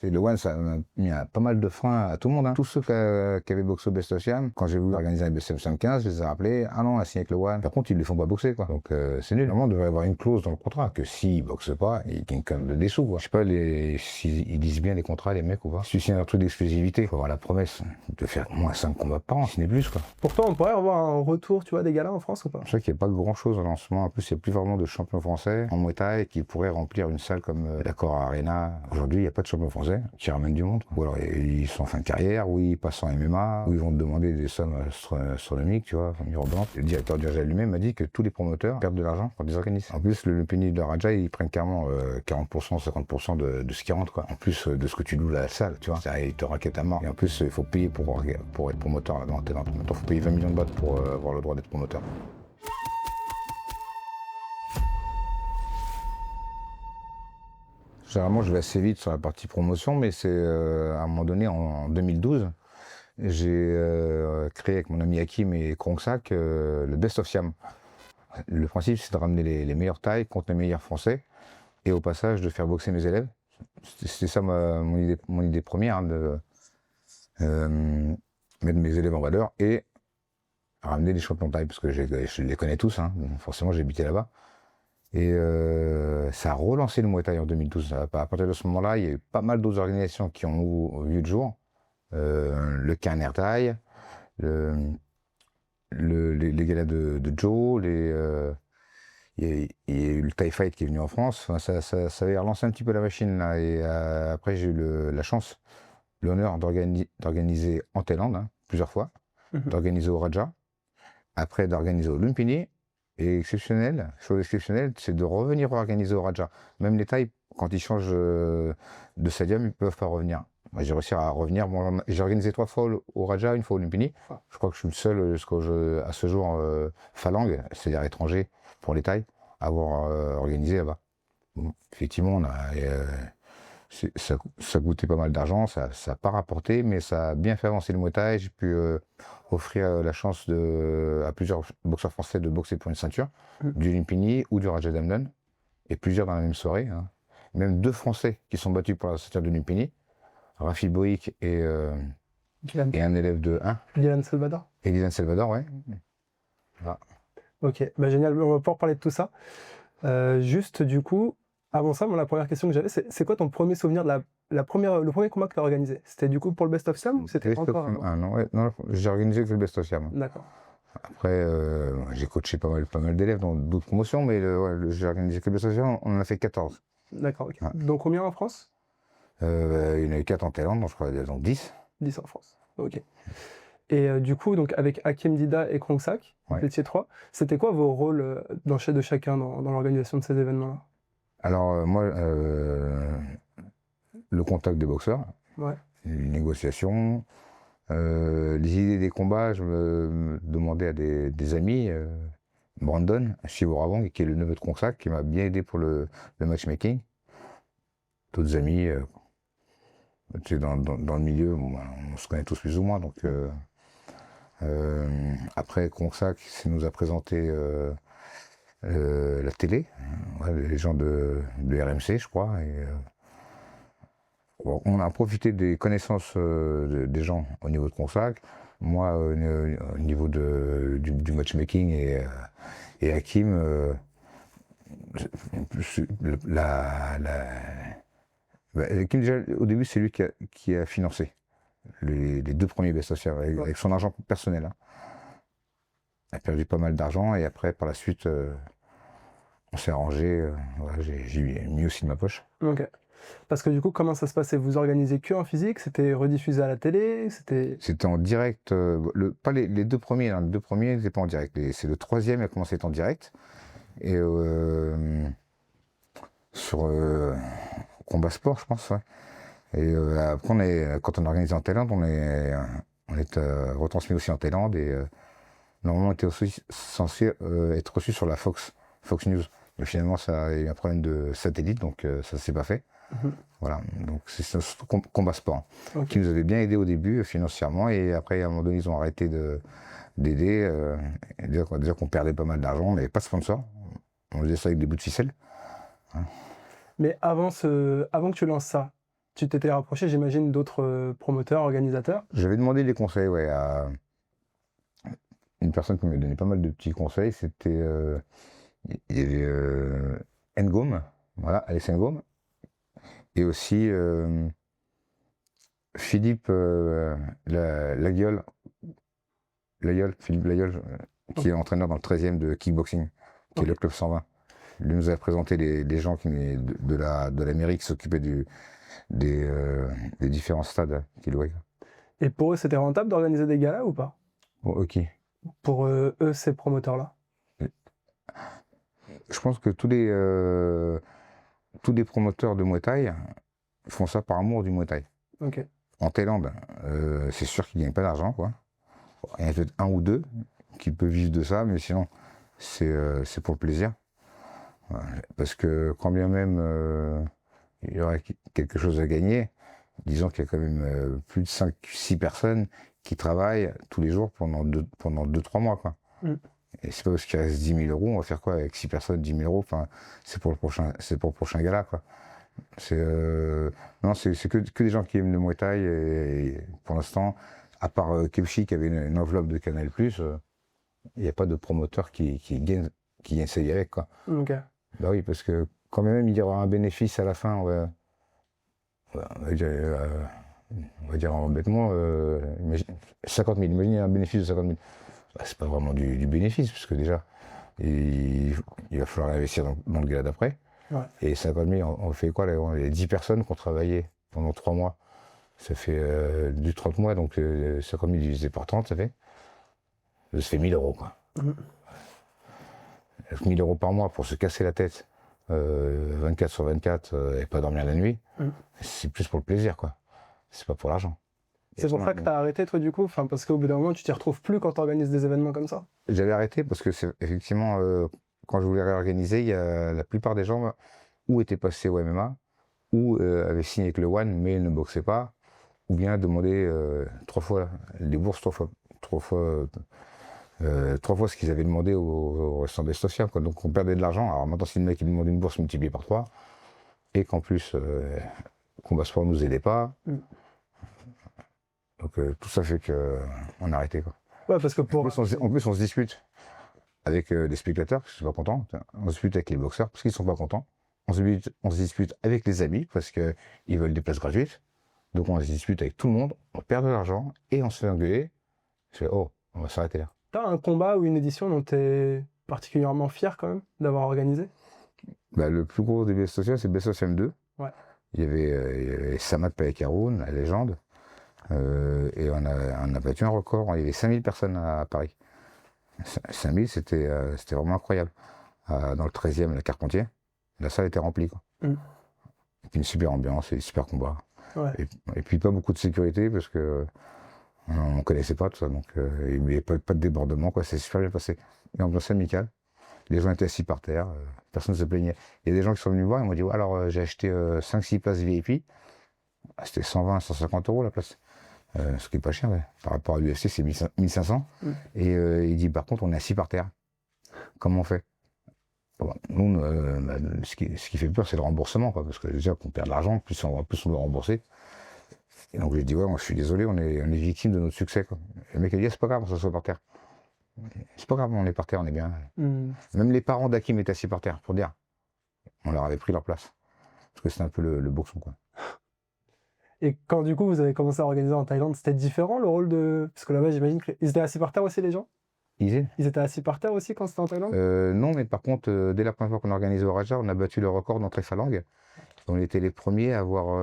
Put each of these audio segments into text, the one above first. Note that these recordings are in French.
Et le One, ça a mis pas mal de freins à tout le monde. Tous ceux qui avaient boxé au Best of Siam, quand j'ai voulu organiser un Best of Siam 15, je les ai rappelés. Ah non, on a signé avec le One. Par contre, ils ne les font pas boxer, quoi. Donc, c'est nul. Normalement, il devrait y avoir une clause dans le contrat que s'ils ne boxent pas, ils gagnent quand même des sous, quoi. Je sais pas s'ils lisent bien les contrats, les mecs, ou pas. Si tu signes un truc d'exclusivité, il faut avoir la promesse de faire au moins 5 combats par an, si ce n'est plus, quoi. Pourtant, on pourrait avoir un retour, tu vois, des galas en France ou pas? C'est vrai qu'il n'y a pas grand-chose en lancement. En plus, il n'y a plus vraiment de champion français en Muay Thai qui pourrait remplir une salle comme l'Accor Arena. Aujourd'hui, il n'y a pas de champion français qui ramène du monde. Ou alors, ils sont en fin de carrière, ou ils passent en MMA, ou ils vont te demander des sommes astronomiques, tu vois, mirobolantes. Le directeur du Raja lui-même m'a dit que tous les promoteurs perdent de l'argent quand ils organisent. En plus, le pénible de Raja, ils prennent carrément 40%, 50% de ce qui rentre, quoi. En plus de ce que tu loues la salle, tu vois. Ils te raquettent à mort. Et en plus, il faut payer pour être promoteur là-dedans. Maintenant, il faut payer 20 millions de bahts pour avoir le droit d'être promoteur. Généralement, je vais assez vite sur la partie promotion, mais c'est à un moment donné, en 2012, j'ai créé avec mon ami Hakim et Krongsak le Best of Siam. Le principe, c'est de ramener les meilleurs tailles contre les meilleurs français et au passage de faire boxer mes élèves. C'était ça mon idée première, de mettre mes élèves en valeur et ramener des champions de taille, parce que je les connais tous, forcément j'ai habité là-bas. Et ça a relancé le Muay Thai en 2012. À partir de ce moment-là, il y a eu pas mal d'autres organisations qui ont vu le jour. Le Cairn Thai, les galas de Joe, il y a eu le Thai Fight qui est venu en France. Enfin, ça avait relancé un petit peu la machine là. Et après, j'ai eu la chance, l'honneur d'organiser en Thaïlande, plusieurs fois, d'organiser au Raja, après d'organiser au Lumpini. Et exceptionnel, chose exceptionnelle, c'est de revenir organiser au Raja. Même les Thaïs, quand ils changent de stadium, ils ne peuvent pas revenir. Moi, j'ai réussi à revenir. Bon, j'ai organisé 3 fois au Raja, une fois au Lumpini. Je crois que je suis le seul à ce jour phalangue, c'est-à-dire étranger pour les Thaïs, à avoir organisé là-bas. Bon, effectivement, ça coûtait pas mal d'argent, ça n'a pas rapporté, mais ça a bien fait avancer le Muay Thai. J'ai pu offrir la chance à plusieurs boxeurs français de boxer pour une ceinture, du Lumpini ou du Raja Damnon, et plusieurs dans la même soirée. Même 2 Français qui sont battus pour la ceinture du Lumpini, Rafi Boïk et un élève de 1. Dylan Salvador. Et Dylan Salvador, ouais. Voilà. Ok, bah génial, on va pouvoir parler de tout ça. Juste du coup, avant ça, la première question que j'avais, c'est quoi ton premier souvenir de le premier combat que tu as organisé? C'était du coup pour le Best of Siam ou c'était encore avant? Non, ouais, non, j'ai organisé que le Best of Siam. D'accord. Après, j'ai coaché pas mal d'élèves dans d'autres promotions, mais j'ai organisé que le Best of Siam, on en a fait 14. D'accord, ok. Ouais. Donc combien en France? Il y en a eu 4 en Thaïlande, donc je crois donc 10. 10 en France, ok. Et du coup, donc avec Hakim Dida et Krongsak, vous étiez 3, c'était quoi vos rôles de chacun dans l'organisation de ces événements-là? Alors, moi, le contact des boxeurs, les négociations, les idées des combats, je me demandais à des amis, Brandon Shivoravong, qui est le neveu de Krongsak, qui m'a bien aidé pour le matchmaking. D'autres amis, tu sais, dans le milieu, on se connaît tous plus ou moins, donc après Krongsak nous a présenté la télé, les gens de RMC, je crois. Et, on a profité des connaissances des gens au niveau de Krongsak. Moi, au niveau du matchmaking et Hakim, Hakim, déjà, au début, c'est lui qui a financé les 2 premiers Best of Siam avec son argent personnel. Il a perdu pas mal d'argent et après, par la suite, on s'est arrangé. J'ai mis aussi de ma poche. Ok. Parce que du coup, comment ça se passait? Vous organisez que en physique? C'était rediffusé à la télé? C'était en direct. Pas les 2 premiers. Les 2 premiers n'étaient pas en direct. C'est le 3e qui a commencé à être en direct. Et sur Combat Sport, je pense. Ouais. Et après, quand on a organisé en Thaïlande, on est retransmis aussi en Thaïlande. Et normalement, on était aussi censé être reçu sur la Fox News. Mais finalement, ça a eu un problème de satellite, donc ça ne s'est pas fait. Voilà, donc c'est surtout Combat Sport qui nous avait bien aidé au début financièrement, et après à un moment donné ils ont arrêté d'aider, déjà qu'on perdait pas mal d'argent, on n'avait pas de sponsor, on faisait ça avec des bouts de ficelle. Mais avant que tu lances ça, tu t'étais rapproché, j'imagine, d'autres promoteurs, organisateurs. J'avais demandé des conseils, ouais, à une personne qui m'a donné pas mal de petits conseils. C'était, il y avait Ngom, voilà, Alex Ngom, et aussi Philippe Laguiole, Philippe Laguiole, qui est entraîneur dans le 13e de kickboxing, qui est le club 120. Lui nous a présenté les gens de la mairie qui s'occupaient des différents stades qu'il louait. Et pour eux, c'était rentable d'organiser des galas ou pas? Bon, ok. Pour eux, ces promoteurs-là. Je pense que tous les promoteurs de Muay Thai font ça par amour du Muay Thai. Ok. En Thaïlande, c'est sûr qu'ils ne gagnent pas d'argent, quoi. Il y en a peut-être un ou deux qui peuvent vivre de ça, mais sinon, c'est pour le plaisir. Voilà. Parce que quand bien même il y aurait quelque chose à gagner, disons qu'il y a quand même plus de 5-6 personnes qui travaillent tous les jours pendant 2-3 mois, quoi. Mm. Et c'est pas parce qu'il reste 10 000 euros, on va faire quoi avec 6 personnes, 10 000 euros, enfin, c'est pour le prochain gala, quoi. Non, c'est que des gens qui aiment le Muay Thai, et pour l'instant, à part Kevchi qui avait une enveloppe de Canal+, il n'y a pas de promoteur qui gagne sa vie avec, quoi. Ok. Bah oui, parce que quand même il y aura un bénéfice à la fin, on va dire bêtement, 50 000, imaginez un bénéfice de 50 000. Bah, c'est pas vraiment du bénéfice, parce que déjà, il va falloir investir dans le gala d'après. Ouais. Et 50 000, on fait quoi là? On a 10 personnes qui ont travaillé pendant 3 mois. Ça fait du 30 mois, donc 50 000 divisé par 30, ça fait 1 000 euros, quoi. 1 000 euros par mois pour se casser la tête 24 sur 24 et pas dormir la nuit, c'est plus pour le plaisir, quoi. C'est pas pour l'argent. C'est pour ça que tu as arrêté, toi, du coup? Enfin, parce qu'au bout d'un moment, tu t'y retrouves plus quand tu organises des événements comme ça? J'avais arrêté parce que, effectivement, quand je voulais réorganiser, il y a la plupart des gens ou étaient passés au MMA, ou avaient signé avec le One, mais ne boxaient pas, ou bien demandaient 3 fois les bourses, 3 fois ce qu'ils avaient demandé au restaurant des social, quoi. Donc on perdait de l'argent. Alors maintenant, si le mec il demande une bourse multipliée par 3, et qu'en plus Combat Sport ne nous aidait pas, donc tout ça fait qu'on a arrêté, quoi. Ouais, parce que pour... En plus, on se dispute avec les spectateurs parce qu'ils sont pas contents. On se dispute avec les boxeurs parce qu'ils sont pas contents. On se dispute avec les amis parce qu'ils veulent des places gratuites. Donc on se dispute avec tout le monde, on perd de l'argent et on se fait engueuler. Je fais, oh, on va s'arrêter là. T'as un combat ou une édition dont t'es particulièrement fier quand même d'avoir organisé? Bah, le plus gros des Best of Social, c'est Best of M2. Ouais. Il y avait Samad Payakaroun, la légende. Et on a battu un record. Il y avait 5000 personnes à Paris. 5000, c'était vraiment incroyable. Dans le 13e, la Carpentier, la salle était remplie, quoi. Et puis une super ambiance et des super combats. Ouais. Et puis pas beaucoup de sécurité parce que on ne connaissait pas tout ça. Donc il n'y avait pas de débordement, quoi. C'est super bien passé. Une ambiance amicale. Les gens étaient assis par terre, personne ne se plaignait. Il y a des gens qui sont venus me voir et m'ont dit, ouais, alors j'ai acheté 5-6 places VIP. C'était 120-150 euros la place. Ce qui n'est pas cher, ouais. Par rapport à l'UFC, c'est 1500. Et il dit, par contre, on est assis par terre. Comment on fait? Bon, nous, ce qui fait peur, c'est le remboursement, quoi, parce que déjà qu'on perd de l'argent, plus on doit rembourser. Et donc j'ai dit, ouais, je suis désolé, on est victime de notre succès, quoi. Et le mec a dit, c'est pas grave, on s'assoit par terre. C'est pas grave, on est par terre, on est bien. Même les parents d'Hakim étaient assis par terre, pour dire. On leur avait pris leur place. Parce que c'était un peu le boxon, quoi. Et quand du coup vous avez commencé à organiser en Thaïlande, c'était différent le rôle de... Parce que là-bas j'imagine qu'ils étaient assis par terre aussi les gens? Ils étaient assis par terre aussi quand c'était en Thaïlande? Non, mais par contre, dès la première fois qu'on a organisé au Raja, on a battu le record d'entrée phalangue. On était les premiers à avoir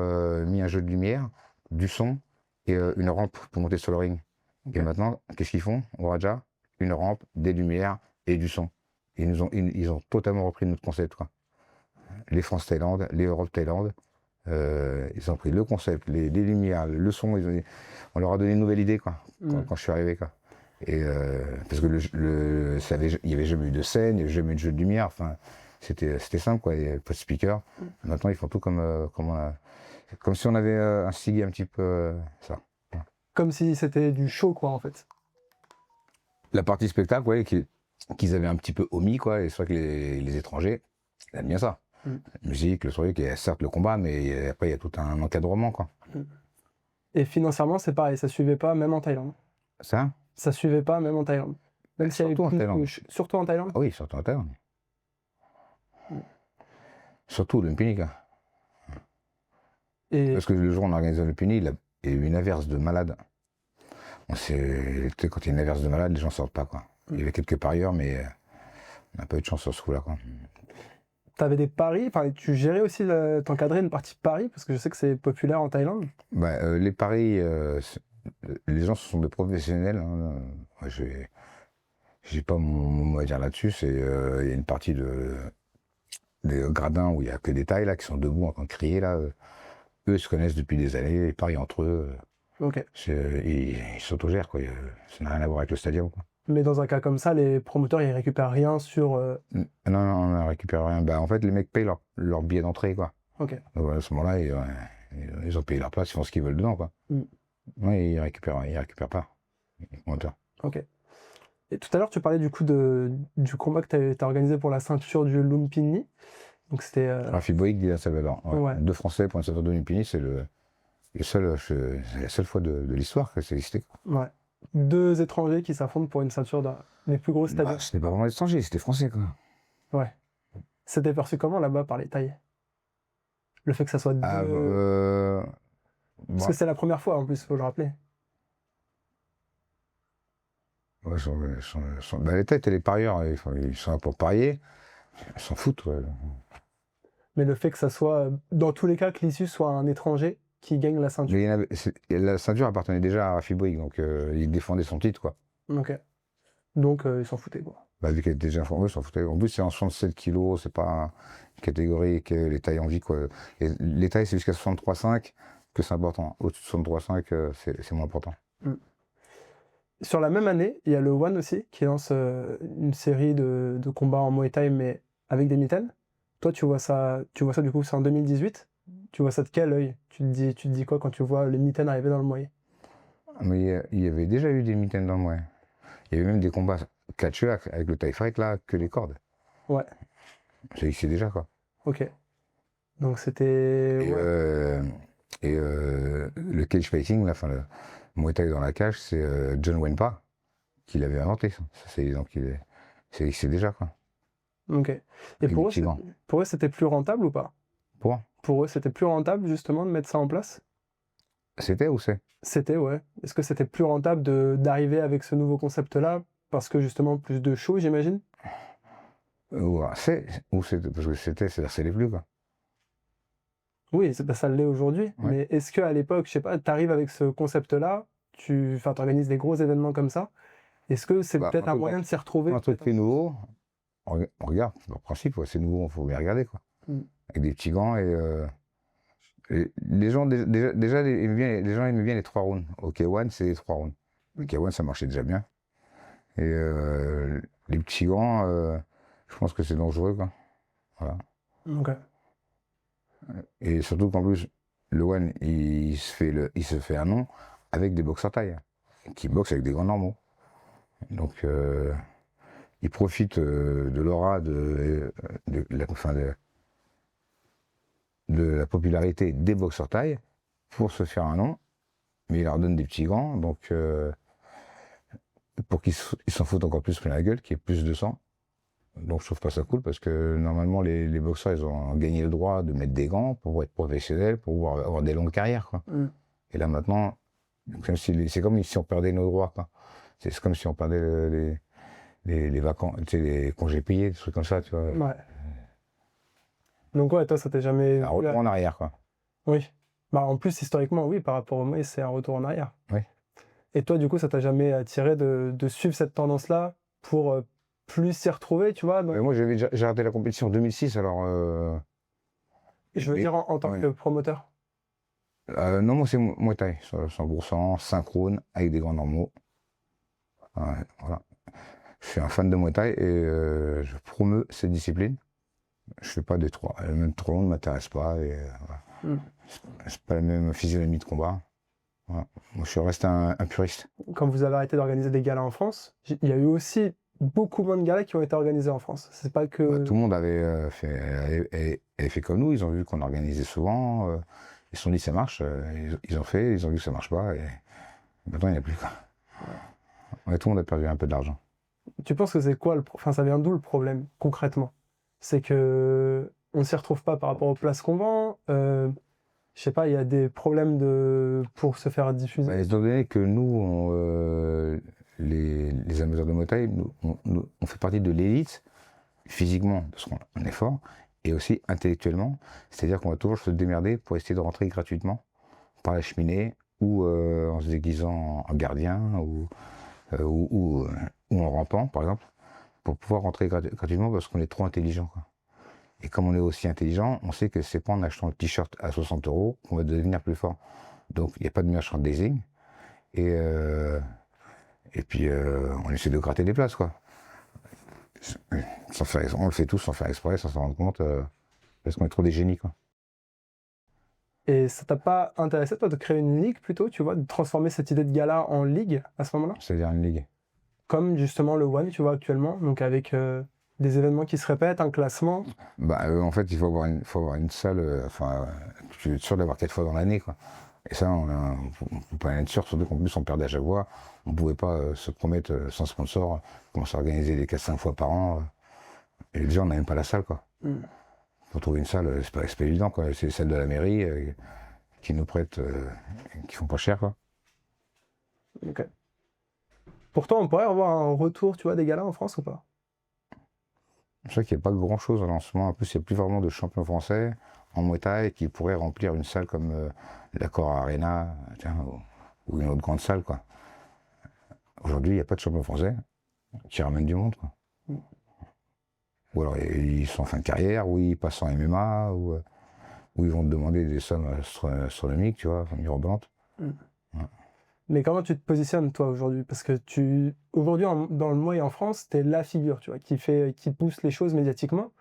mis un jeu de lumière, du son et une rampe pour monter sur le ring. Okay. Et maintenant, qu'est-ce qu'ils font au Raja? Une rampe, des lumières et du son. Et ils ont totalement repris notre concept, quoi. Les France-Thaïlande, les Europe-Thaïlande, ils ont pris le concept, les lumières, le son. On leur a donné une nouvelle idée, quoi, quand je suis arrivé, quoi. Et parce que il n'y avait jamais eu de scène, il n'y avait jamais eu de jeu de lumière. Enfin, c'était simple, quoi. Il n'y avait pas de speaker. Maintenant, ils font tout comme si on avait instigé un petit peu ça. Comme si c'était du show, quoi, en fait. La partie spectacle, ouais, qu'ils avaient un petit peu omis, quoi. Et c'est vrai que les étrangers, ils aiment bien ça. La musique, le truc, et certes le combat, mais après il y a tout un encadrement, quoi. Et financièrement, c'est pareil, ça suivait pas, même en Thaïlande. Ça? Ça suivait pas, même en Thaïlande. Même s'il y avait Surtout en plus de Thaïlande. push. Surtout en Thaïlande? Ah oui, surtout en Thaïlande. Mm. Surtout le Mpini, quoi. Et Parce que le jour où on organisait le Mpini, il y a eu une averse de malades. Quand il y a une averse de malades, les gens sortent pas, quoi. Il y avait quelques parieurs, mais on n'a pas eu de chance sur ce coup-là, quoi. t'avais des paris, enfin, tu gérais aussi, t'encadrais une partie paris, parce que je sais que c'est populaire en Thaïlande. Bah, les paris, les gens ce sont des professionnels, hein. Moi, j'ai pas mon mot à dire là-dessus. Il y a une partie des gradins où il y a que des Thaïs là qui sont debout en train de crier là. Eux ils se connaissent depuis des années, ils parient entre eux. Ok. Ils s'autogèrent, quoi. Ça n'a rien à voir avec le stadium, quoi. Mais dans un cas comme ça, les promoteurs, ils récupèrent rien sur... Non, non, on ne récupère rien. Bah, en fait, les mecs payent leur billet d'entrée, quoi. Ok. Donc, à ce moment-là, ils ont payé leur place, ils font ce qu'ils veulent dedans, quoi. Ouais, ils récupèrent pas. Les promoteurs. Ok. Et tout à l'heure, tu parlais du coup du combat que t'as organisé pour la ceinture du Lumpini. Donc c'était... Rafi Boïk, Dylan Salvador. Ouais. Ouais. 2 Français pour une ceinture de Lumpini, c'est la seule fois de l'histoire que c'est existé, quoi. Ouais. 2 étrangers qui s'affrontent pour une ceinture dans les plus gros stadiums. Bah, c'était pas vraiment étranger, c'était français, quoi. Ouais. C'était perçu comment là-bas par les Thaïs? Le fait que ça soit deux... Ah, Parce bon, que c'est la première fois en plus, faut le rappeler. ouais, bah, les têtes et les parieurs, ils sont là pour parier, ils s'en foutent, ouais. Mais le fait que ça soit, dans tous les cas, que l'issue soit un étranger qui gagne la ceinture. Mais la ceinture appartenait déjà à Rafi Boïk, donc il défendait son titre, quoi. Ok. Donc ils s'en foutaient quoi. Bah, vu qu'elle était déjà informée, ils s'en foutaient. En plus, c'est en 67 kilos, c'est pas une catégorie que les tailles en vie, quoi. Les tailles, c'est jusqu'à 63,5 que c'est important. Au-dessus de 63,5, c'est moins important. Sur la même année, il y a le One aussi qui lance une série de combats en Muay Thai mais avec des mitaines. Toi, tu vois ça du coup, c'est en 2018. Tu vois ça de quel œil? Tu te dis quoi quand tu vois les mitaines arriver dans le Muay? Mais il y avait déjà eu des mitaines dans le moyen. Il y avait même des combats catcheux avec le Thai fight, là, que les cordes. Ouais. Ça existait déjà, quoi. Ok. Donc c'était... Et, Ouais. le cage fighting, là, enfin, le Muay Thai dans la cage, c'est John Wenpa qui l'avait inventé, ça. Donc, ça existait déjà, quoi. Ok. Et Avec pour des eux, tigres. pour eux, c'était plus rentable ou pas? Pour eux, c'était plus rentable justement de mettre ça en place? C'était ou c'est? C'était, ouais. Est-ce que c'était plus rentable d'arriver avec ce nouveau concept-là? Parce que justement, plus de show, j'imagine? C'est, parce que c'est-à-dire c'est les plus, quoi. Oui, ça l'est aujourd'hui. Ouais. Mais est-ce qu'à l'époque, je sais pas, t'arrives avec ce concept-là, t'organises des gros événements comme ça, est-ce que c'est Bah, peut-être un moyen de s'y retrouver? Un truc qui est nouveau, on regarde, en principe, ouais, c'est nouveau, il faut bien regarder, quoi. Avec des petits gants et les gens, déjà les gens aimaient bien les 3 rounds. Au K1, c'est les 3 rounds. Le K1, ça marchait déjà bien. Et les petits gants, je pense que c'est dangereux, quoi. Voilà. Ok. Et surtout qu'en plus, le One, il se fait un nom avec des boxeurs thaïs, qui boxent avec des gants normaux. Donc, il profite de l'aura de la popularité des boxeurs thaïs pour se faire un nom, mais il leur donne des petits gants, donc pour qu'ils s'en foutent encore plus plein la gueule, qu'il y ait plus de sang. Donc je trouve pas ça cool parce que normalement les boxeurs ils ont gagné le droit de mettre des gants pour être professionnels, pour pouvoir avoir des longues carrières, quoi. Et là maintenant, c'est comme si on perdait nos droits, quoi. C'est comme si on perdait les vacances, tu sais, les congés payés, des trucs comme ça, tu vois. Ouais. Donc ouais, toi, ça t'est jamais... Un retour en arrière, quoi. Oui. Bah, en plus, historiquement, oui, par rapport au Muay, c'est un retour en arrière. Oui. Et toi, du coup, ça t'a jamais attiré de suivre cette tendance-là pour plus s'y retrouver, tu vois? Moi j'ai arrêté la compétition en 2006, alors... Je veux dire en tant ouais. que promoteur. Non, moi c'est Muay Thai, 100%, synchrone, avec des gants normaux. Ouais, voilà. Je suis un fan de Muay Thai et je promeus cette discipline. Je fais pas des 3. Même trop long ne m'intéresse pas. Et, voilà. C'est pas la même physionomie de combat. Voilà. Moi je suis resté un puriste. Quand vous avez arrêté d'organiser des galas en France, il y a eu aussi beaucoup moins de galas qui ont été organisés en France. C'est pas Bah, que... tout le monde avait fait comme nous, ils ont vu qu'on organisait souvent, ils se sont dit ça marche, ils ont fait, ils ont vu que ça marche pas, et maintenant il n'y a plus quoi. Ouais, tout le monde a perdu un peu d'argent. Tu penses que c'est quoi enfin, ça vient d'où le problème, concrètement? C'est que on s'y retrouve pas par rapport aux places qu'on vend. Je sais pas, il y a des problèmes pour se faire diffuser. Bah, étant donné que nous, les amateurs de motail, on fait partie de l'élite, physiquement, parce qu'on est fort, et aussi intellectuellement, c'est-à-dire qu'on va toujours se démerder pour essayer de rentrer gratuitement par la cheminée, ou en se déguisant en gardien, ou en rampant, par exemple, pour pouvoir rentrer gratuitement parce qu'on est trop intelligent, quoi. Et comme on est aussi intelligent, on sait que c'est pas en achetant le t-shirt à 60 € qu'on va devenir plus fort. Donc il n'y a pas de merchandising. Et puis on essaie de gratter des places, quoi. On le fait tous sans faire exprès, sans s'en rendre compte, parce qu'on est trop des génies, quoi. Et ça t'a pas intéressé, toi, de créer une ligue plutôt, tu vois, de transformer cette idée de gala en ligue à ce moment-là? C'est-à-dire une ligue. Comme justement le One, tu vois, actuellement, donc avec des événements qui se répètent, un classement. Bah, en fait, il faut avoir une salle, tu es sûr d'avoir 4 fois dans l'année, quoi. Et ça, on peut pas en être sûr, surtout qu'en plus on perdait à chaque fois. On pouvait pas se promettre sans sponsor, commencer à organiser des 4-5 fois par an. Et déjà, on n'a même pas la salle, quoi. Pour trouver une salle, c'est pas évident, quoi. C'est celle de la mairie qui nous prête, qui font pas cher, quoi. Ok. Pourtant, on pourrait avoir un retour, tu vois, des galas en France ou pas? C'est vrai qu'il n'y a pas grand-chose en lancement. En plus, il n'y a plus vraiment de champions français en Muay Thai qui pourraient remplir une salle comme l'Accor Arena, tiens, ou une autre grande salle, quoi. Aujourd'hui, il n'y a pas de champion français qui ramène du monde, quoi. Ou alors ils sont en fin de carrière, ou ils passent en MMA, ou ils vont te demander des sommes astronomiques, tu vois, mirobolantes. Mais comment tu te positionnes, toi, aujourd'hui? Parce que aujourd'hui, dans le Muay en France, t'es la figure, tu vois, qui pousse les choses médiatiquement.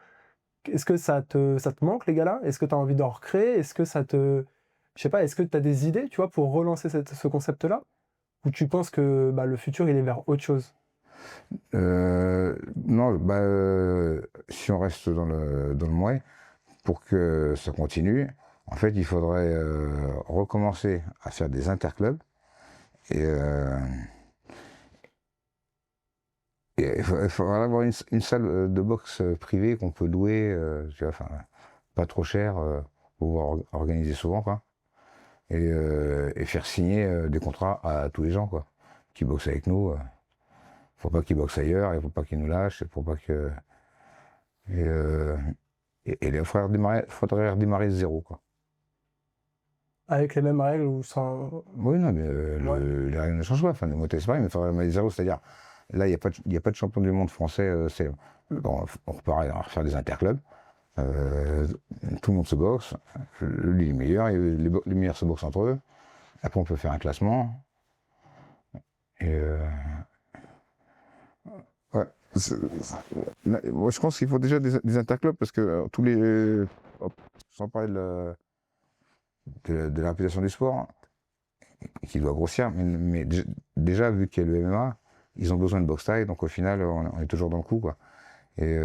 Est-ce que ça te manque, les galas? Est-ce que tu as envie d'en recréer? Est-ce que je sais pas, est-ce que tu as des idées, tu vois, pour relancer ce concept-là? Ou tu penses que bah, le futur, il est vers autre chose? Non, bah, si on reste dans le Muay, pour que ça continue, en fait, il faudrait recommencer à faire des interclubs. Et il faudrait avoir une salle de boxe privée qu'on peut louer, tu vois, enfin, pas trop cher, pour pouvoir organiser souvent, quoi. Et faire signer des contrats à tous les gens, quoi, qui boxent avec nous. Faut pas qu'ils boxent ailleurs, il faut pas qu'ils nous lâchent, il faut pas que. Et il faudrait redémarrer de zéro, quoi. Avec les mêmes règles ou sans... Oui, non, mais Ouais. les règles ne changent pas. Enfin, le moto, c'est pareil, mais il faudrait redémarrer de zéro, c'est-à-dire, là, il n'y a pas de champion du monde français. Bon, on repart à refaire des interclubs. Tout le monde se boxe. Lui, il est meilleur, et les meilleurs se boxent entre eux. Après, on peut faire un classement. Et ouais. Moi, je pense qu'il faut déjà des interclubs parce que tous les. Sans parler de la réputation du sport, qui doit grossir, mais déjà, vu qu'il y a le MMA, ils ont besoin de boxe taille, donc au final, on est toujours dans le coup, quoi. Et.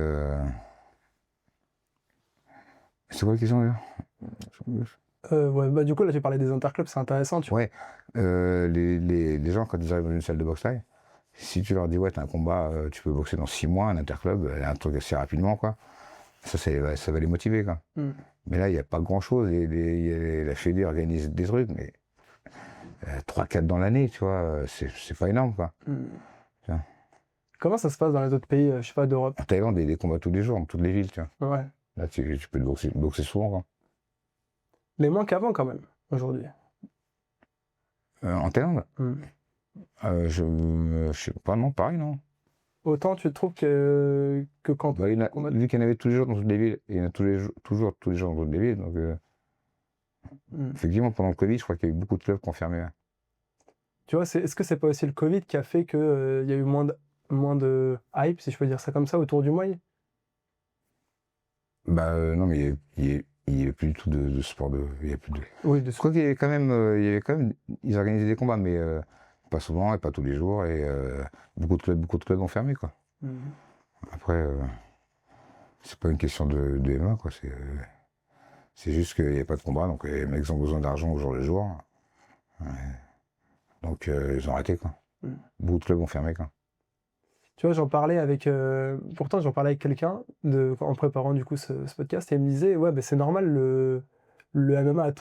C'est quoi la question, d'ailleurs? Ouais, bah, du coup, là, tu parlais des interclubs, c'est intéressant, tu vois. Ouais, les gens, quand ils arrivent dans une salle de boxe taille, si tu leur dis, ouais, t'as un combat, tu peux boxer dans 6 mois, un interclub, un truc assez rapidement, quoi, ça va les motiver, quoi. Mais là, il n'y a pas grand-chose. La Fédé organise des trucs, mais 3-4 dans l'année, tu vois, c'est pas énorme, quoi. Tiens. Comment ça se passe dans les autres pays, je sais pas, d'Europe? En Thaïlande, il y a des combats tous les jours, dans toutes les villes, tu vois. Ouais. Là, tu peux boxer souvent, quoi. Mais moins qu'avant, quand même, aujourd'hui. En Thaïlande, je sais pas, non, pareil, non. Autant tu trouves que quand... Bah, vu qu'il y en avait tous les jours dans toutes les villes, et il y en a toujours tous les jours dans toutes les villes, donc effectivement, pendant le Covid, je crois qu'il y a eu beaucoup de clubs qui ont fermé. Tu vois, est-ce que c'est pas aussi le Covid qui a fait qu'il y a eu moins de hype, si je peux dire ça comme ça, autour du Muay? Bah non, mais il y a plus du tout de sport il y a plus de. Oui, Je crois qu'il y avait quand même, ils organisaient des combats, mais pas souvent et pas tous les jours, et beaucoup de clubs ont fermé, quoi. Après, c'est pas une question de MMA, quoi. C'est juste qu'il n'y a pas de combat, donc les mecs ont besoin d'argent au jour le jour. Ouais. Donc ils ont arrêté, quoi. Beaucoup de clubs ont fermé, quoi. Tu vois, j'en parlais avec quelqu'un en préparant du coup ce podcast, et il me disait, ouais, c'est normal, le MMA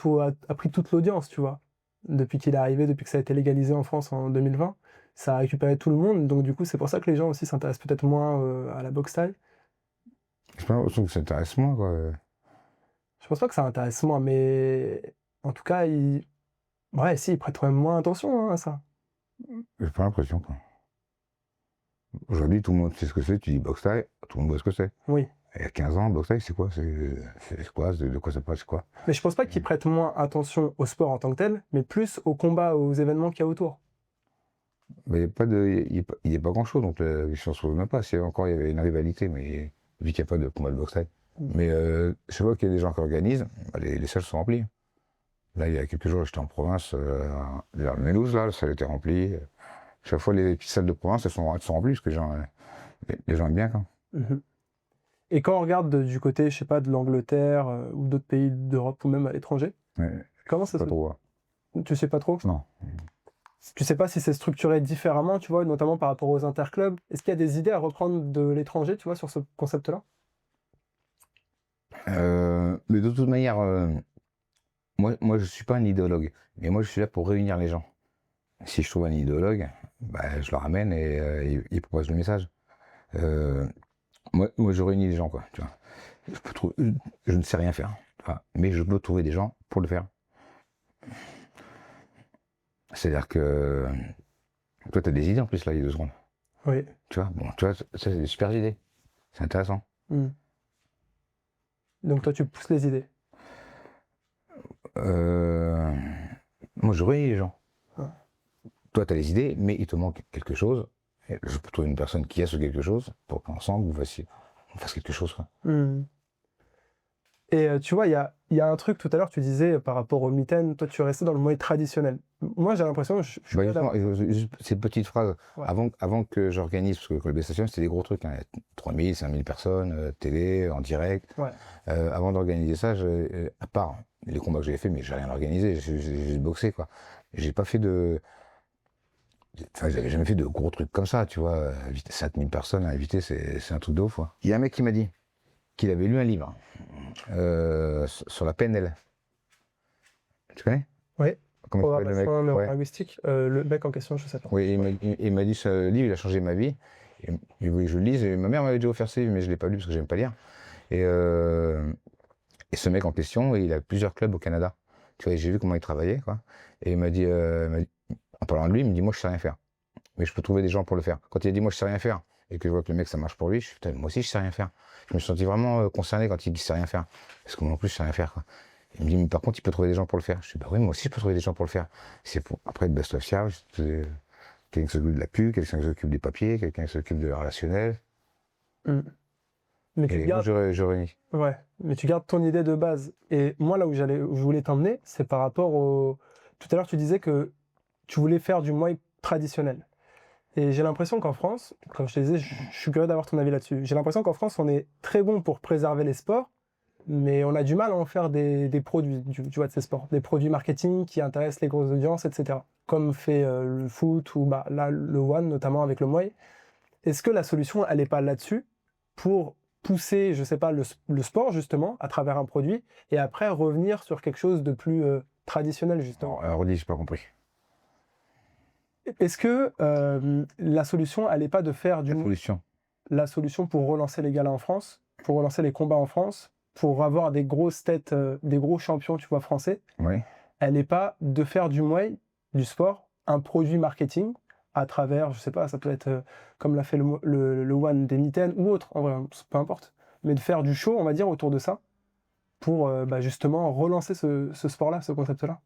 a pris toute l'audience, tu vois. Depuis qu'il est arrivé, depuis que ça a été légalisé en France en 2020, ça a récupéré tout le monde, donc du coup, c'est pour ça que les gens aussi s'intéressent peut-être moins à la boxe thaï. J'ai pas l'impression que ça intéresse moins, quoi. Je pense pas que ça intéresse moins, mais en tout cas, ouais, si, ils prêtent quand même moins attention à ça. J'ai pas l'impression, quoi. Aujourd'hui, tout le monde sait ce que c'est. Tu dis boxe thaï, tout le monde voit ce que c'est. Oui. Il y a 15 ans, boxe thaï, c'est quoi? C'est quoi? De quoi ça passe? C'est quoi? Mais je pense pas qu'ils prêtent moins attention au sport en tant que tel, mais plus au combat, aux événements qu'il y a autour. Mais il n'y a pas grand-chose, donc la question se pose même pas. Si encore il y avait une rivalité, mais vu qu'il n'y a pas de combat de boxe thaï. Mais je vois qu'il y a des gens qui organisent, les salles sont remplies. Là, il y a quelques jours, j'étais en province, vers le Mélouse, là, la salle était remplie. Chaque fois, les petites salles de province, elles sont remplies, parce que les gens aiment bien, quoi. Et quand on regarde du côté, je sais pas, de l'Angleterre ou d'autres pays d'Europe ou même à l'étranger, comment ça se Pas trop. Tu sais pas trop? Non. Tu sais pas si c'est structuré différemment, tu vois, notamment par rapport aux interclubs. Est-ce qu'il y a des idées à reprendre de l'étranger, tu vois, sur ce concept-là? Mais de toute manière, moi, je suis pas un idéologue, mais moi, je suis là pour réunir les gens. Si je trouve un idéologue, je le ramène et il propose le message. Moi, je réunis les gens, quoi. Tu vois. Je ne sais rien faire, tu vois, mais je peux trouver des gens pour le faire. C'est-à-dire que toi, tu as des idées en plus, là, il y a 2 secondes. Oui. Tu vois, ça, c'est des super idées. C'est intéressant. Donc toi, tu pousses les idées. Moi, je réunis les gens. Ah. Toi, tu as les idées, mais il te manque quelque chose. Et je peux trouver une personne qui a ce quelque chose pour qu'ensemble, on fasse quelque chose, quoi. Et tu vois, il y a un truc tout à l'heure, tu disais par rapport au mitaine, toi tu restais dans le Muay traditionnel. Moi j'ai l'impression que je suis Justement, ces petites phrases, Ouais. avant que j'organise, parce que Colby Station, c'était des gros trucs, hein, 3000, 5000 personnes, télé, en direct. Ouais. Avant d'organiser ça, à part les combats que j'avais fait, mais j'ai rien organisé, j'ai juste boxé, quoi. J'ai pas fait Enfin, j'avais jamais fait de gros trucs comme ça, tu vois. 5000 personnes à inviter, c'est un truc de ouf, quoi. Il y a un mec qui m'a dit qu'il avait lu un livre sur la PNL. Tu connais? Oui. Comment il s'appelle le mec? Programmation Ouais. neurolinguistique. Le mec en question, je sais pas. Oui, il m'a dit ce livre, il a changé ma vie. Il voulait que je le lise. Et ma mère m'avait déjà offert ce livre, mais je ne l'ai pas lu parce que j'aime pas lire. Et ce mec en question, il a plusieurs clubs au Canada. Tu vois, j'ai vu comment il travaillait, quoi. Et il m'a dit, en parlant de lui, il me dit, moi, je sais rien faire. Mais je peux trouver des gens pour le faire. Quand il a dit, moi, je sais rien faire, et que je vois que le mec, ça marche pour lui, je suis, putain, moi aussi, je sais rien faire. Je me suis senti vraiment concerné quand il dit, je sais rien faire. Parce que moi non plus, je sais rien faire, quoi. Il me dit, mais par contre, il peut trouver des gens pour le faire. Je dis, bah oui, moi aussi, je peux trouver des gens pour le faire. C'est pour, après, de best of charge, quelqu'un qui s'occupe de la pub, quelqu'un qui s'occupe des papiers, quelqu'un qui s'occupe de la relationnel. Mais tu Et gardes... moi, je réunis. Ouais, mais tu gardes ton idée de base. Et moi, là où je voulais t'emmener, c'est par rapport au... Tout à l'heure, tu disais que tu voulais faire du Muay traditionnel. Et j'ai l'impression qu'en France, comme je te disais, je suis curieux d'avoir ton avis là-dessus. J'ai l'impression qu'en France, on est très bon pour préserver les sports, mais on a du mal à en faire des produits, tu vois, de ces sports. Des produits marketing qui intéressent les grosses audiences, etc. Comme fait le foot ou là, le one, notamment avec le Muay. Est-ce que la solution, elle n'est pas là-dessus pour pousser, je sais pas, le sport, justement, à travers un produit, et après revenir sur quelque chose de plus traditionnel, justement? Alors, redis, j'ai pas compris. Est-ce que la solution, elle n'est pas de faire du... La solution pour relancer les galas en France, pour relancer les combats en France, pour avoir des grosses têtes, des gros champions, tu vois, français, Oui. elle n'est pas de faire du Muay, du sport, un produit marketing à travers, je sais pas, ça peut être comme l'a fait le One des mitaines ou autre, en vrai, peu importe, mais de faire du show, on va dire, autour de ça, pour justement relancer ce sport-là, ce concept-là.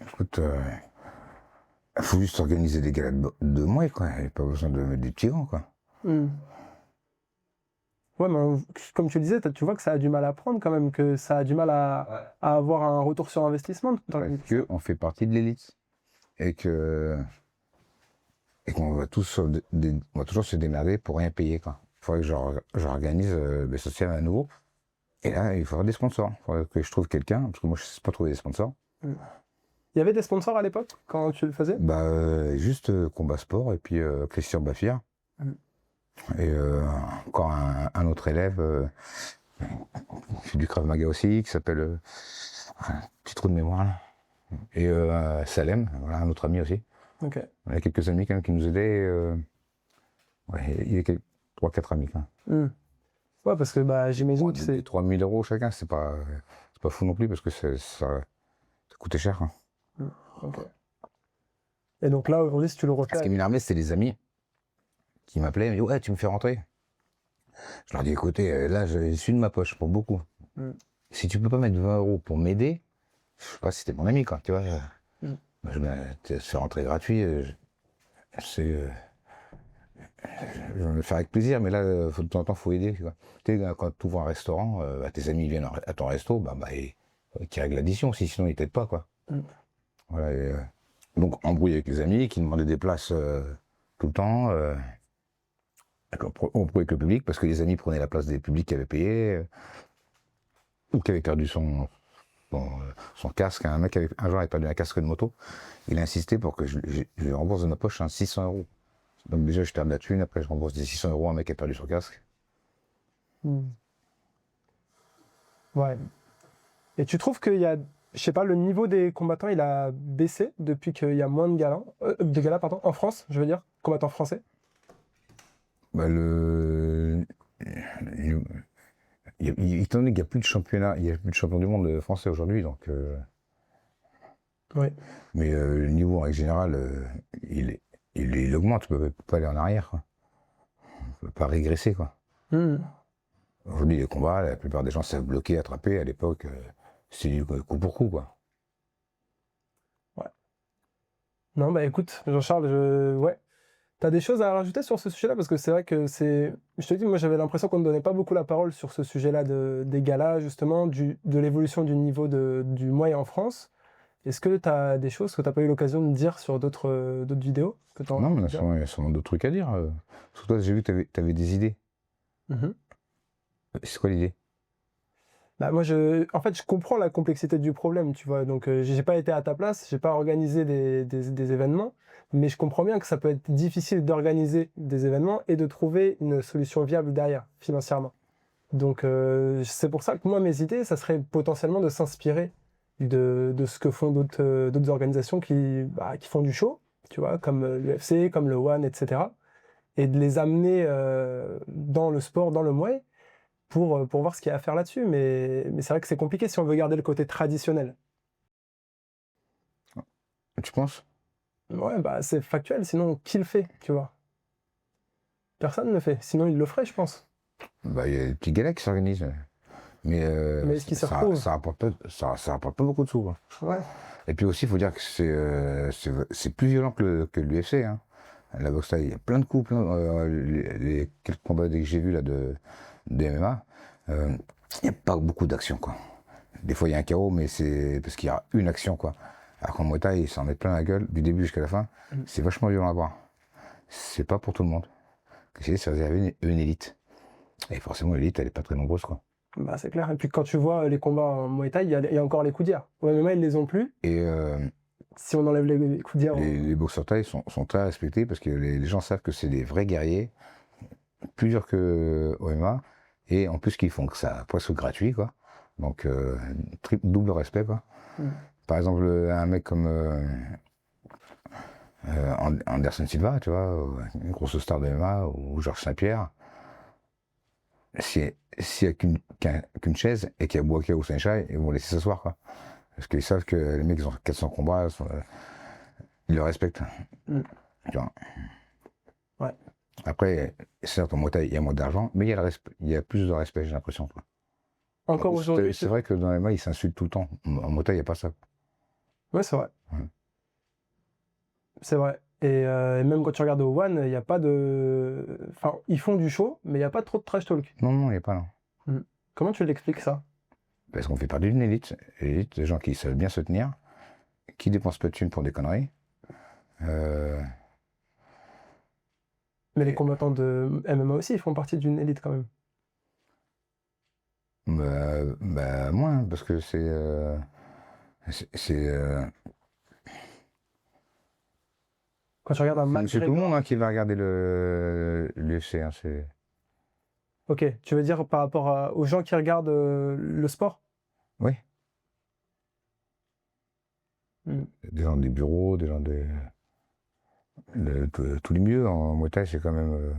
Écoute, il faut juste organiser des galas de Muay, quoi. Il n'y a pas besoin de mettre des petits gants, quoi. Ouais, mais comme tu le disais, tu vois que ça a du mal à prendre quand même, que ça a du mal à avoir un retour sur investissement. Parce qu'on fait partie de l'élite. Et que et qu'on va tous on va toujours se démerder pour rien payer, quoi. Il faudrait que j'organise le social à nouveau. Et là, il faudrait des sponsors. Il faudrait que je trouve quelqu'un, parce que moi, je ne sais pas trouver des sponsors. Il y avait des sponsors à l'époque, quand tu le faisais? Bah, juste Combat Sport, et puis Christian Baffir. Et encore un autre élève, qui fait du Krav Maga aussi, qui s'appelle... petit trou de mémoire, là. Et Salem, voilà, un autre ami aussi. Ok. On a quelques amis quand même qui nous aidaient. Ouais, il y a 3-4 amis quand même. Ouais, parce que bah, j'imagine que c'est... 3 000 € chacun, c'est pas fou non plus parce que ça coûtait cher, hein. Ok. Et donc là, aujourd'hui, si tu le refais... Ce qui m'énervait, c'était les amis qui m'appelaient, ils me disaient ouais, tu me fais rentrer. Je leur dis écoutez, là, je suis de ma poche pour beaucoup. Si tu peux pas mettre 20 € pour m'aider, je sais pas si t'es mon ami, quoi, tu vois. Je te fais rentrer gratuit, je vais me le faire avec plaisir, mais là, de temps en temps, il faut aider, quoi. Tu sais, quand tu ouvres un restaurant, tes amis viennent à ton resto, qui règle l'addition, sinon ils t'aident pas, quoi. Voilà, et, donc, embrouille avec les amis qui demandaient des places tout le temps. Embrouille avec le public, parce que les amis prenaient la place des publics qui avaient payé, ou qui avaient perdu son casque. Un mec un jour avait perdu un casque de moto. Il a insisté pour que je lui rembourse de ma poche 600 €. Donc déjà, je perds de la thune, après je rembourse des 600 € à un mec qui a perdu son casque. Ouais. Et tu trouves qu'il y a, je sais pas, le niveau des combattants, il a baissé depuis qu'il y a moins de galas, pardon, en France, je veux dire, combattants français? Bah, étant donné qu'il n'y a plus de championnat, il n'y a plus de champion du monde français aujourd'hui, donc. Oui. Mais le niveau en règle générale, il augmente, on ne peut pas aller en arrière, quoi. On ne peut pas régresser, quoi. Aujourd'hui, les combats, la plupart des gens savent bloquer, attraper. À l'époque, c'était du coup pour coup, quoi. Ouais. Non, bah écoute, Jean-Charles, ouais. T'as des choses à rajouter sur ce sujet-là? Parce que c'est vrai que c'est... Je te dis, moi j'avais l'impression qu'on ne donnait pas beaucoup la parole sur ce sujet-là des galas, justement, de l'évolution du niveau du Muay en France. Est-ce que tu as des choses que tu n'as pas eu l'occasion de dire sur d'autres vidéos que Non, mais il y a sûrement d'autres trucs à dire. Parce que toi, j'ai vu que tu avais des idées. C'est quoi l'idée? Bah moi, en fait, je comprends la complexité du problème, tu vois. Donc, j'ai pas été à ta place, j'ai pas organisé des événements, mais je comprends bien que ça peut être difficile d'organiser des événements et de trouver une solution viable derrière, financièrement. Donc, c'est pour ça que moi, mes idées, ça serait potentiellement de s'inspirer de ce que font d'autres organisations qui font du show, tu vois, comme l'UFC, comme le One, etc. Et de les amener dans le sport, dans le Muay, pour voir ce qu'il y a à faire là-dessus. Mais c'est vrai que c'est compliqué si on veut garder le côté traditionnel. Tu penses? Ouais, bah c'est factuel, sinon qui le fait, tu vois? Personne ne le fait, sinon il le ferait, je pense. Bah, il y a des petits galas qui s'organisent. Mais est-ce qu'ils se retrouvent? ça rapporte pas beaucoup de sous, hein. Ouais. Et puis aussi, il faut dire que c'est plus violent que l'UFC, hein. La boxe, il y a plein de coups, les quelques combats que j'ai vus là de MMA, il n'y a pas beaucoup d'action, quoi. Des fois, il y a un KO, mais c'est parce qu'il y a une action, quoi. Alors qu'en Muay Thai, ils s'en mettent plein la gueule, du début jusqu'à la fin. C'est vachement violent à voir. C'est pas pour tout le monde. C'est réservé une élite. Et forcément, l'élite, elle est pas très nombreuse, quoi. Bah c'est clair. Et puis quand tu vois les combats en Muay Thai, il y a encore les coups d'hier. Au MMA, ils les ont plus. Et si on enlève les coups d'hier... les boxeurs thaï sont très respectés parce que les gens savent que c'est des vrais guerriers, plus durs que MMA, et en plus qu'ils font que ça presque gratuit, quoi. Donc double respect, quoi. Par exemple, un mec comme Anderson Silva, tu vois, une grosse star de MMA, ou Georges Saint-Pierre, s'il n'y a qu'une chaise et qu'il y a Boakai ou Saint-Chai, ils vont laisser s'asseoir, quoi. Parce qu'ils savent que les mecs, ils ont 400 combats, ils le respectent. Tu vois. Ouais. Après, certes, en Muay Thai, il y a moins d'argent, mais il y a plus de respect, j'ai l'impression, quoi. Encore aujourd'hui. C'est vrai que dans les MMA, ils s'insultent tout le temps. En Muay Thai, il n'y a pas ça. Ouais, c'est vrai. Ouais. C'est vrai. Et même quand tu regardes au One, il n'y a pas de... Enfin, ils font du show, mais il n'y a pas trop de trash talk. Non, il n'y a pas, non. Comment tu l'expliques, ça? Parce qu'on fait partie d'une élite. Élite, des gens qui savent bien se tenir, qui dépensent pas de thunes pour des conneries. Mais les combattants de MMA aussi, ils font partie d'une élite quand même. Moins, parce que c'est Quand tu regardes un c'est monsieur tout le monde McGregor. hein, qui va regarder l'UFC. Hein, Ok, tu veux dire par rapport aux gens qui regardent le sport? oui, Hmm. des gens des bureaux, des gens tous les milieux en Muay Thai, c'est quand même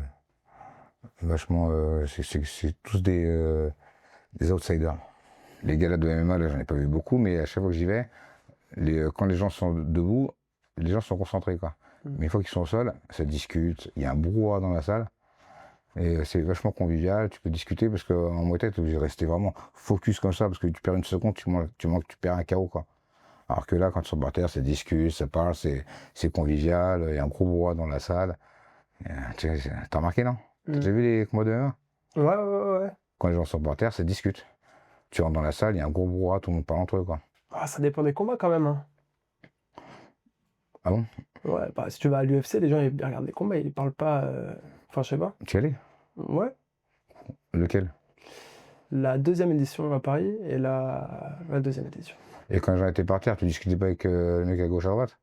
vachement. C'est tous des outsiders. Les galas de MMA, là, j'en ai pas vu beaucoup, mais à chaque fois que j'y vais, quand les gens sont debout, les gens sont concentrés, quoi. Mm. Mais une fois qu'ils sont au sol, ça discute, il y a un brouhaha dans la salle, et c'est vachement convivial, tu peux discuter, parce qu'en Muay Thai, tu es obligé de rester vraiment focus comme ça, parce que tu perds une seconde, tu perds un KO, quoi. Alors que là, quand ils sont par terre, ça discute, ça parle, c'est convivial, il y a un gros brouhaha dans la salle. T'as remarqué, non? T'as déjà vu les combats de MMA? Ouais, ouais, ouais, ouais. Quand les gens sont par terre, ça discute. Tu rentres dans la salle, il y a un gros brouhaha, tout le monde parle entre eux, quoi. Ah, ça dépend des combats quand même, hein. Ah bon? Ouais, bah, si tu vas à l'UFC, les gens ils regardent les combats, ils parlent pas. Enfin, je sais pas. Tu y allais? Ouais. Lequel? La deuxième édition à Paris et la deuxième édition. Et quand les gens étaient par terre, tu discutais pas avec le mec à gauche à droite?